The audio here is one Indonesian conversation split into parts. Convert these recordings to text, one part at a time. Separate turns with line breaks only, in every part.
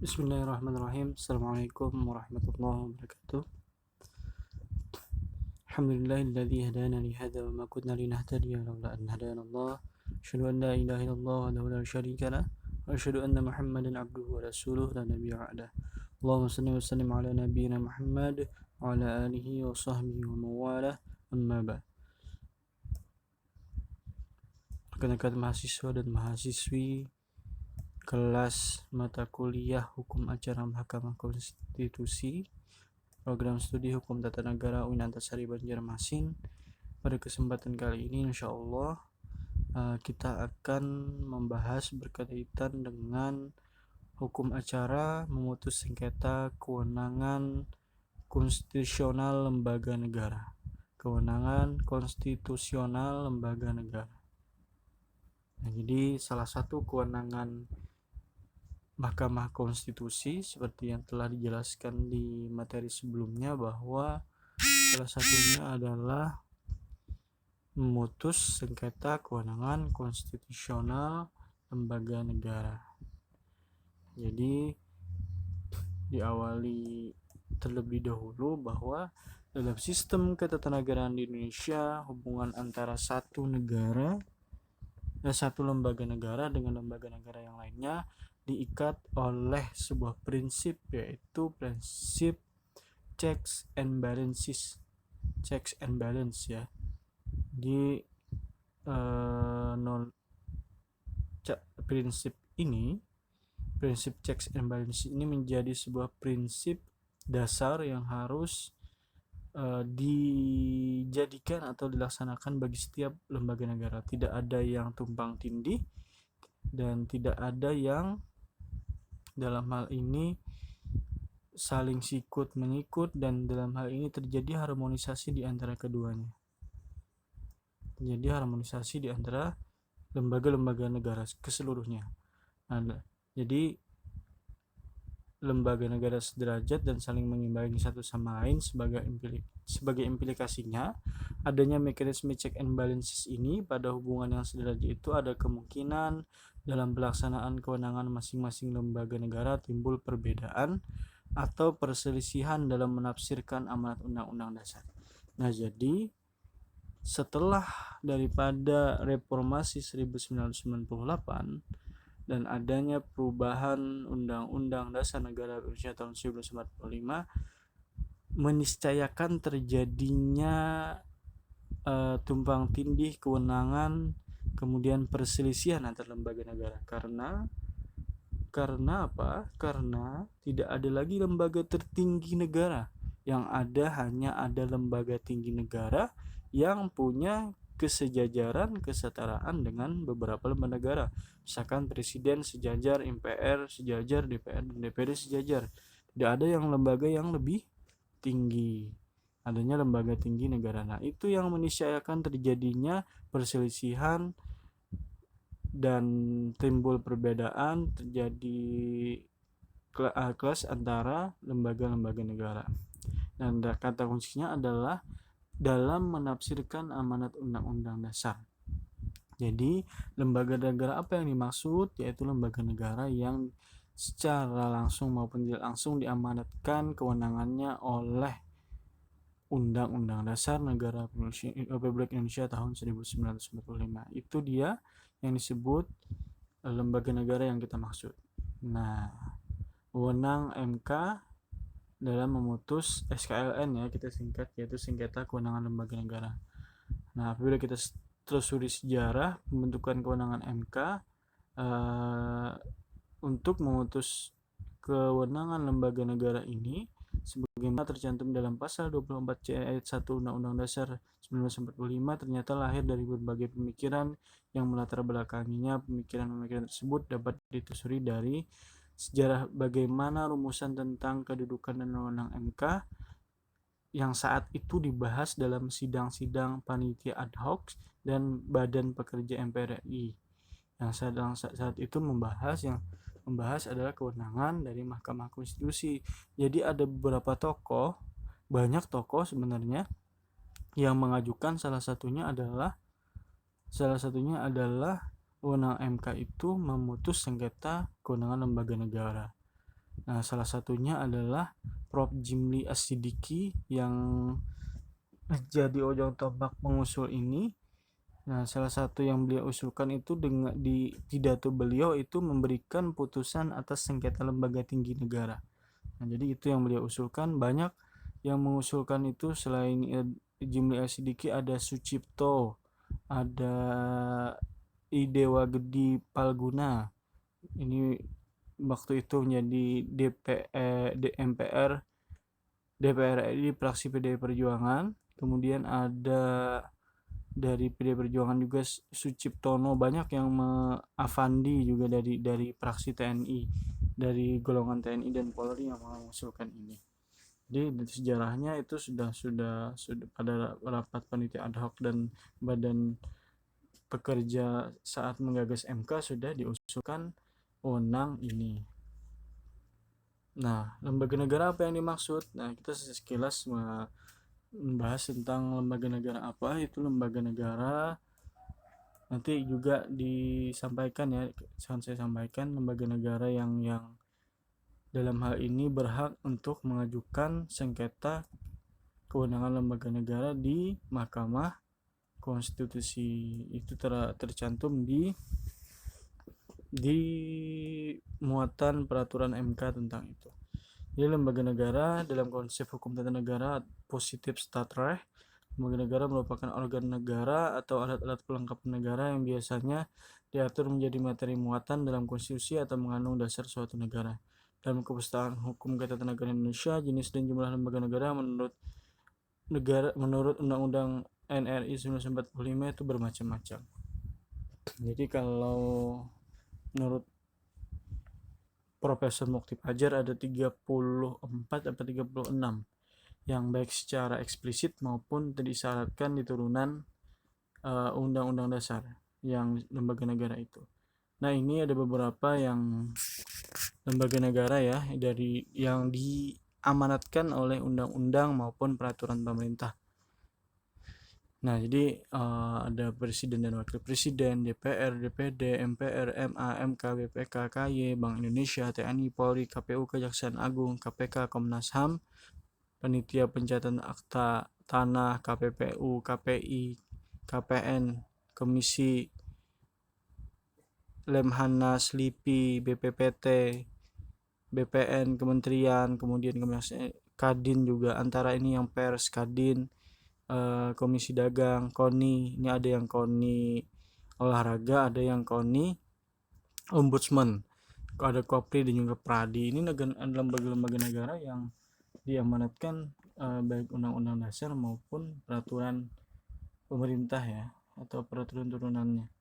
Bismillahirrahmanirrahim. Assalamualaikum warahmatullahi wabarakatuh. Alhamdulillahilladzi hadana li hadza wa ma kunna linahtadiya laula an hadanallah. Asyhadu an la ilaha illallah wahdahu la syarika lah wa asyhadu anna Muhammadan abduhu wa rasuluhu la nabiyya ba'dah. Allahumma shalli wa sallim ala nabiyyina Muhammad wa ala alihi wa sahbihi wa mawalah. Amma ba'd. Rekan-rekan mahasiswa dan mahasiswi kelas mata kuliah Hukum Acara Mahkamah Konstitusi, program studi Hukum Tata Negara UIN Antasari Banjarmasin. Pada kesempatan kali ini insya Allah kita akan membahas berkaitan dengan hukum acara memutus sengketa kewenangan konstitusional lembaga negara. Kewenangan konstitusional lembaga negara. Nah, jadi salah satu kewenangan Mahkamah Konstitusi seperti yang telah dijelaskan di materi sebelumnya bahwa salah satunya adalah memutus sengketa kewenangan konstitusional lembaga negara. Jadi diawali terlebih dahulu bahwa dalam sistem ketatanegaraan di Indonesia, hubungan antara satu lembaga negara dengan lembaga negara yang lainnya diikat oleh sebuah prinsip, yaitu prinsip checks and balances. Checks and balance ya. Di prinsip checks and balances ini menjadi sebuah prinsip dasar yang harus dijadikan atau dilaksanakan bagi setiap lembaga negara. Tidak ada yang tumpang tindih dan tidak ada yang dalam hal ini saling sikut mengikut, dan dalam hal ini terjadi harmonisasi di antara keduanya. Jadi harmonisasi di antara lembaga-lembaga negara keseluruhnya. Nah, jadi lembaga negara sederajat dan saling mengimbangi satu sama lain. Sebagai implikasinya, adanya mekanisme check and balances ini pada hubungan yang sederajat itu ada kemungkinan dalam pelaksanaan kewenangan masing-masing lembaga negara timbul perbedaan atau perselisihan dalam menafsirkan amanat undang-undang dasar. Nah, jadi setelah daripada reformasi 1998 dan adanya perubahan Undang-Undang Dasar Negara Indonesia tahun 1945, meniscayakan terjadinya tumpang tindih kewenangan, kemudian perselisihan antar lembaga negara. Karena apa? Karena tidak ada lagi lembaga tertinggi negara. Yang hanya ada lembaga tinggi negara yang punya kesejajaran, kesetaraan dengan beberapa lembaga negara. Misalkan presiden sejajar, MPR sejajar, DPR dan DPD sejajar. Tidak ada yang lembaga yang lebih tinggi. Adanya lembaga tinggi negara. Nah, itu yang meniscayakan terjadinya perselisihan dan timbul perbedaan, terjadi kelas antara lembaga-lembaga negara. Dan kata kuncinya adalah dalam menafsirkan amanat undang-undang dasar. Jadi lembaga negara apa yang dimaksud? Yaitu lembaga negara yang secara langsung maupun tidak langsung diamanatkan kewenangannya oleh Undang-Undang Dasar Negara Republik Indonesia tahun 1945. Itu dia yang disebut lembaga negara yang kita maksud. Nah, wewenang MK dalam memutus SKLN ya, kita singkat, yaitu sengketa kewenangan lembaga negara. Nah, apabila kita telusuri sejarah pembentukan kewenangan MK untuk memutus kewenangan lembaga negara ini, sebagaimana tercantum dalam pasal 24C ayat 1 Undang-Undang Dasar 1945, ternyata lahir dari berbagai pemikiran yang melatar belakanginya. Pemikiran-pemikiran tersebut dapat ditelusuri dari sejarah bagaimana rumusan tentang kedudukan dan wewenang MK yang saat itu dibahas dalam sidang-sidang panitia ad hoc dan badan pekerja MPR RI. Yang saat itu membahas adalah kewenangan dari Mahkamah Konstitusi. Jadi ada beberapa tokoh, banyak tokoh sebenarnya yang mengajukan, salah satunya adalah wewenang MK itu memutus sengketa kewenangan lembaga negara. Nah, salah satunya adalah Prof. Jimli As-Siddiqi yang jadi ujung tombak pengusul ini. Nah, salah satu yang beliau usulkan itu dengan di pidato beliau itu memberikan putusan atas sengketa lembaga tinggi negara. Nah, jadi itu yang beliau usulkan. Banyak yang mengusulkan itu selain Jimli As-Siddiqi ada Sucipto, ada Idewa Gedi Palguna. Ini waktu itu menjadi MPR DPR RI fraksi PDI Perjuangan. Kemudian ada dari PDI Perjuangan juga Suciptono, banyak yang Avandi juga dari fraksi TNI, dari golongan TNI dan Polri yang mengusulkan ini. Jadi sejarahnya itu sudah pada rapat panitia ad hoc dan badan pekerja saat menggagas MK sudah diusulkan wewenang ini. Nah, lembaga negara apa yang dimaksud? Nah, kita sekilas membahas tentang lembaga negara apa itu lembaga negara. Nanti juga disampaikan ya, saya sampaikan lembaga negara yang dalam hal ini berhak untuk mengajukan sengketa kewenangan lembaga negara di Mahkamah Konstitusi. Itu tercantum di muatan peraturan MK tentang itu. Jadi lembaga negara dalam konsep hukum tata negara positif Stadtrecht, lembaga negara merupakan organ negara atau alat-alat pelengkap negara yang biasanya diatur menjadi materi muatan dalam konstitusi atau mengandung dasar suatu negara. Dalam kepustakaan hukum ketatanegaraan Indonesia, jenis dan jumlah lembaga negara menurut Undang-Undang NRI 1945 itu bermacam-macam. Jadi kalau menurut Profesor Mukti Fajar ada 34 atau 36 yang baik secara eksplisit maupun disyaratkan di turunan Undang-Undang Dasar yang lembaga negara itu. Nah, ini ada beberapa yang lembaga negara ya dari yang diamanatkan oleh undang-undang maupun peraturan pemerintah. Nah, jadi ada presiden dan wakil presiden, DPR, DPD, MPR, MA, MK, BPK, KY, Bank Indonesia, TNI, Polri, KPU, Kejaksaan Agung, KPK, Komnas HAM, Panitia Pencatatan Akta Tanah, KPPU, KPI, KPN, Komisi Lemhanas, LIPI, BPPT, BPN, Kementerian, kemudian Kadin juga, antara ini yang pers, Kadin, Komisi Dagang, KONI, ini ada yang KONI olahraga, ada yang KONI Ombudsman, ada Kopri dan juga Pradi. Ini lembaga-lembaga negara yang diamanatkan baik undang-undang dasar maupun peraturan pemerintah ya, atau peraturan turunannya.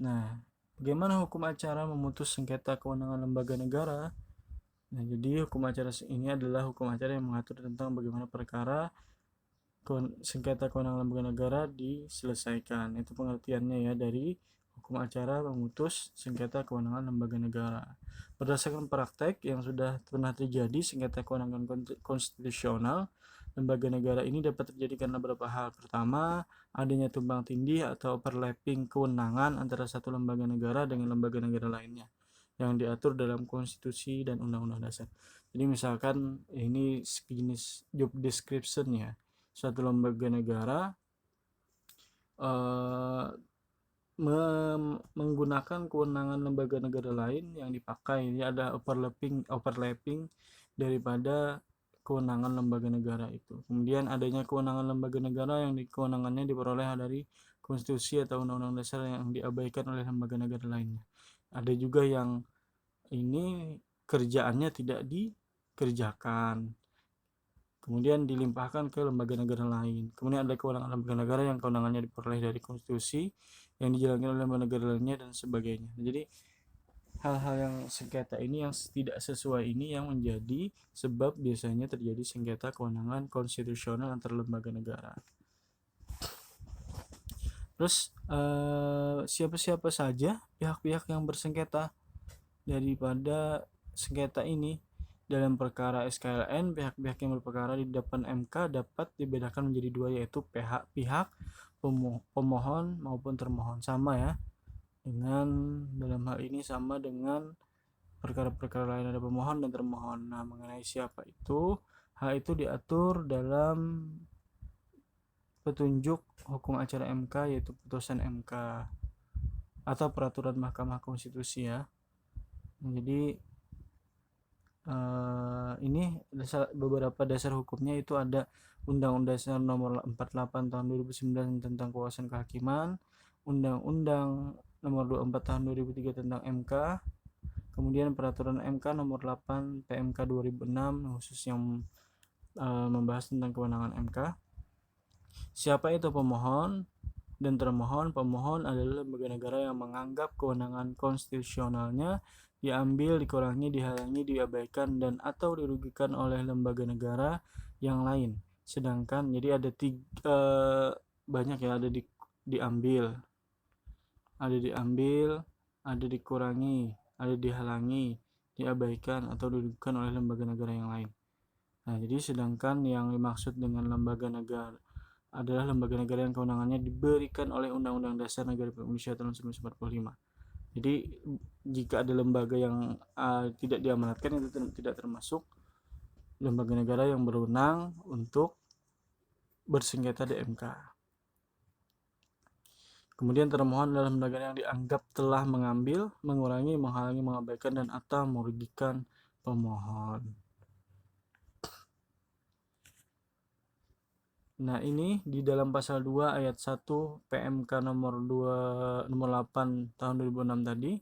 Nah, bagaimana hukum acara memutus sengketa kewenangan lembaga negara? Nah, jadi hukum acara ini adalah hukum acara yang mengatur tentang bagaimana perkara sengketa kewenangan lembaga negara diselesaikan. Itu pengertiannya ya dari hukum acara memutus sengketa kewenangan lembaga negara. Berdasarkan praktek yang sudah pernah terjadi, sengketa kewenangan konstitusional lembaga negara ini dapat terjadi karena beberapa hal. Pertama, adanya tumpang tindih atau overlapping kewenangan antara satu lembaga negara dengan lembaga negara lainnya yang diatur dalam konstitusi dan undang-undang dasar. Jadi misalkan ini sejenis job description ya, suatu lembaga negara menggunakan kewenangan lembaga negara lain yang dipakai. Ini ada overlapping daripada kewenangan lembaga negara itu. Kemudian adanya kewenangan lembaga negara yang kewenangannya diperoleh dari konstitusi atau undang-undang dasar yang diabaikan oleh lembaga negara lainnya. Ada juga yang ini kerjaannya tidak dikerjakan, kemudian dilimpahkan ke lembaga negara lain. Kemudian ada kewenangan lembaga negara yang kewenangannya diperoleh dari konstitusi yang dijalankan oleh lembaga negara lainnya dan sebagainya. Jadi hal-hal yang sengketa ini yang tidak sesuai ini yang menjadi sebab biasanya terjadi sengketa kewenangan konstitusional antar lembaga negara. Terus siapa-siapa saja pihak-pihak yang bersengketa daripada sengketa ini? Dalam perkara SKLN, pihak-pihak yang berperkara di depan MK dapat dibedakan menjadi dua, yaitu pihak pemohon maupun termohon. Sama ya, dengan dalam hal ini sama dengan perkara-perkara lain ada pemohon dan termohon. Nah, mengenai siapa itu, hal itu diatur dalam petunjuk hukum acara MK, yaitu putusan MK atau peraturan Mahkamah Konstitusi ya. Jadi ini beberapa dasar hukumnya itu ada Undang-Undang Dasar Nomor 48 Tahun 2009 tentang Kekuasaan Kehakiman, Undang-Undang Nomor 24 Tahun 2003 tentang MK, kemudian Peraturan MK Nomor 8 PMK 2006 khusus yang membahas tentang kewenangan MK. Siapa itu pemohon dan termohon? Pemohon adalah lembaga negara yang menganggap kewenangan konstitusionalnya diambil, dikurangi, dihalangi, diabaikan, dan atau dirugikan oleh lembaga negara yang lain. Sedangkan jadi ada banyak ya, ada diambil, ada dikurangi, ada dihalangi, diabaikan, atau dirugikan oleh lembaga negara yang lain. Nah, jadi sedangkan yang dimaksud dengan lembaga negara adalah lembaga negara yang kewenangannya diberikan oleh Undang-Undang Dasar Negara Indonesia tahun 1945. Jadi jika ada lembaga yang tidak diamanatkan, itu tidak termasuk lembaga negara yang berwenang untuk bersengketa di MK. Kemudian termohon adalah lembaga yang dianggap telah mengambil, mengurangi, menghalangi, mengabaikan, dan atau merugikan pemohon. Nah, ini di dalam pasal 2 ayat 1 PMK nomor 8 tahun 2006 tadi,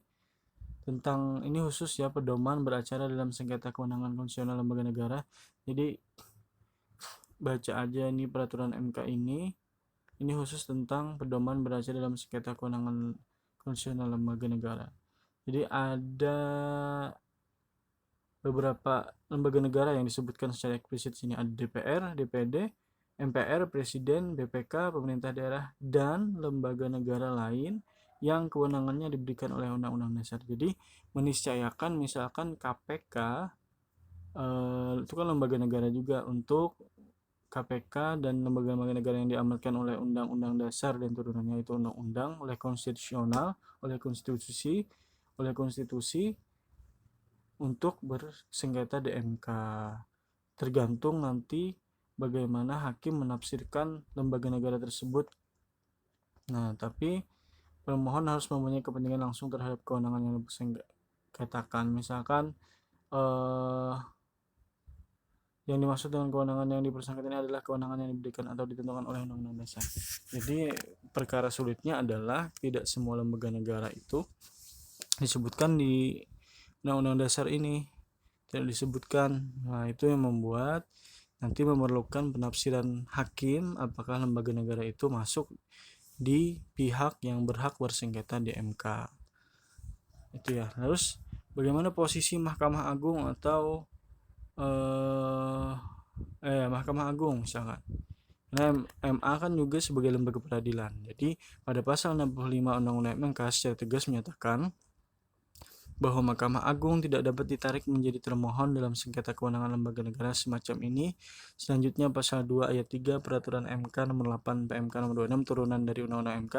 tentang ini khusus ya, pedoman beracara dalam sengketa kewenangan konstitusional lembaga negara. Jadi baca aja ini peraturan MK ini khusus tentang pedoman beracara dalam sengketa kewenangan konstitusional lembaga negara. Jadi ada beberapa lembaga negara yang disebutkan secara eksplisit sini. Ada DPR, DPD, MPR, Presiden, BPK, pemerintah daerah, dan lembaga negara lain yang kewenangannya diberikan oleh Undang-Undang Dasar. Jadi meniscayakan misalkan KPK itu kan lembaga negara juga. Untuk KPK dan lembaga-lembaga negara yang diamanatkan oleh Undang-Undang Dasar dan turunannya itu undang-undang, oleh konstitusional, oleh konstitusi untuk bersengketa di MK. Tergantung nanti bagaimana hakim menafsirkan lembaga negara tersebut. Nah, tapi pemohon harus mempunyai kepentingan langsung terhadap kewenangan yang disengketakan. Misalkan yang dimaksud dengan kewenangan yang dipersengketakan ini adalah kewenangan yang diberikan atau ditentukan oleh Undang-Undang Dasar. Jadi perkara sulitnya adalah tidak semua lembaga negara itu disebutkan di Undang-Undang Dasar ini, tidak disebutkan. Nah, itu yang membuat nanti memerlukan penafsiran hakim apakah lembaga negara itu masuk di pihak yang berhak bersengketa di MK. Itu ya. Terus bagaimana posisi Mahkamah Agung atau Mahkamah Agung misalkan. Nah, MA kan juga sebagai lembaga peradilan. Jadi pada pasal 65 Undang-Undang MK secara tegas menyatakan bahwa Mahkamah Agung tidak dapat ditarik menjadi termohon dalam sengketa kewenangan lembaga negara semacam ini. Selanjutnya pasal 2 ayat 3 Peraturan MK nomor 8 PMK nomor 26 turunan dari Undang-Undang MK,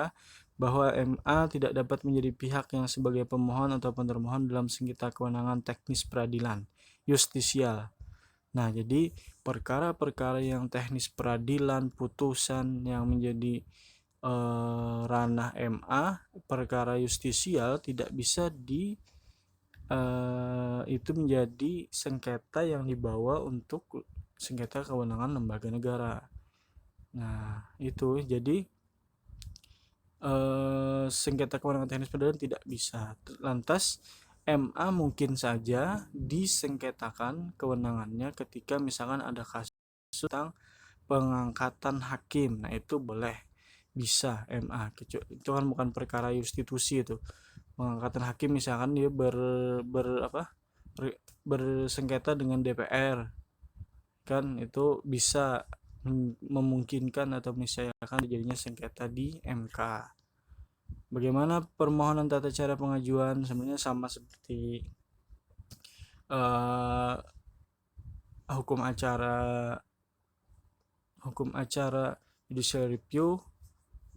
bahwa MA tidak dapat menjadi pihak yang sebagai pemohon atau termohon dalam sengketa kewenangan teknis peradilan justisial. Nah, jadi perkara-perkara yang teknis peradilan, putusan yang menjadi ranah MA, perkara justisial tidak bisa itu menjadi sengketa yang dibawa untuk sengketa kewenangan lembaga negara. Nah, itu jadi sengketa kewenangan teknis peradilan tidak bisa. Lantas MA mungkin saja disengketakan kewenangannya ketika misalkan ada kasus tentang pengangkatan hakim. Nah, itu boleh, bisa MA. Itu kan bukan perkara institusi itu. Pengangkatan hakim misalkan dia bersengketa dengan DPR. Kan itu bisa memungkinkan atau misalkan jadinya sengketa di MK. Bagaimana permohonan tata cara pengajuan? Sebenarnya sama seperti hukum acara judicial review.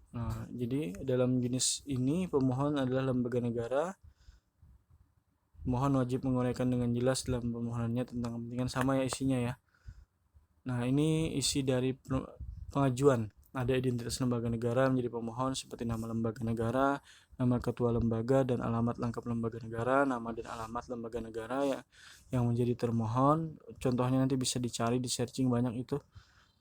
Nah, jadi dalam jenis ini pemohon adalah lembaga negara Pemohon wajib menguraikan dengan jelas dalam permohonannya tentang kepentingan, sama ya isinya ya. Nah, ini isi dari pengajuan. Ada identitas lembaga negara menjadi pemohon seperti nama lembaga negara, nama ketua lembaga, dan alamat lengkap lembaga negara, nama dan alamat lembaga negara yang menjadi termohon. Contohnya nanti bisa dicari di searching, banyak itu.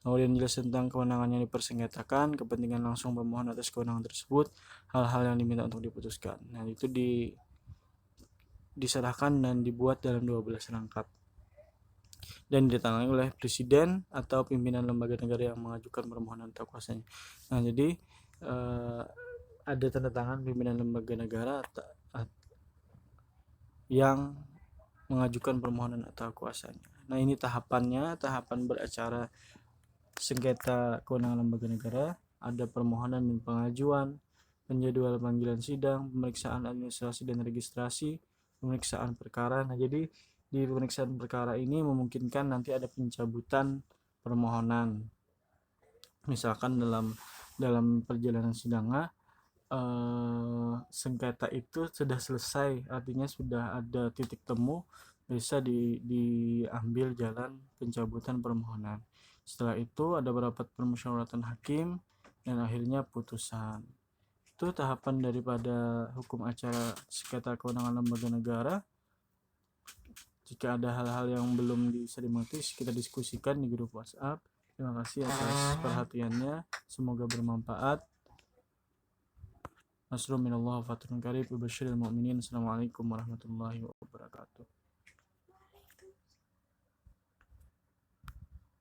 Kemudian jelas tentang kewenangan yang dipersengketakan, kepentingan langsung pemohon atas kewenangan tersebut, hal-hal yang diminta untuk diputuskan. Nah, itu diserahkan dan dibuat dalam 12 rangkap dan ditandatangani oleh presiden atau pimpinan lembaga negara yang mengajukan permohonan atau kuasanya. Nah, jadi ada tanda tangan pimpinan lembaga negara yang mengajukan permohonan atau kuasanya. Nah, ini tahapannya, tahapan beracara sengketa kewenangan lembaga negara. Ada permohonan dan pengajuan, penjadwalan panggilan sidang, pemeriksaan administrasi dan registrasi, pemeriksaan perkara. Nah, jadi di pemeriksaan perkara ini memungkinkan nanti ada pencabutan permohonan. Misalkan dalam perjalanan sidangnya sengketa itu sudah selesai, artinya sudah ada titik temu, bisa diambil jalan pencabutan permohonan. Setelah itu ada rapat permusyawaratan hakim dan akhirnya putusan. Itu tahapan daripada hukum acara sengketa kewenangan lembaga negara. Jika ada hal-hal yang belum bisa dimengerti, kita diskusikan di grup WhatsApp. Terima kasih atas perhatiannya, semoga bermanfaat. Nasrun minallah wa fathun qarib wa basyiril mu'minin. Assalamualaikum warahmatullahi wabarakatuh.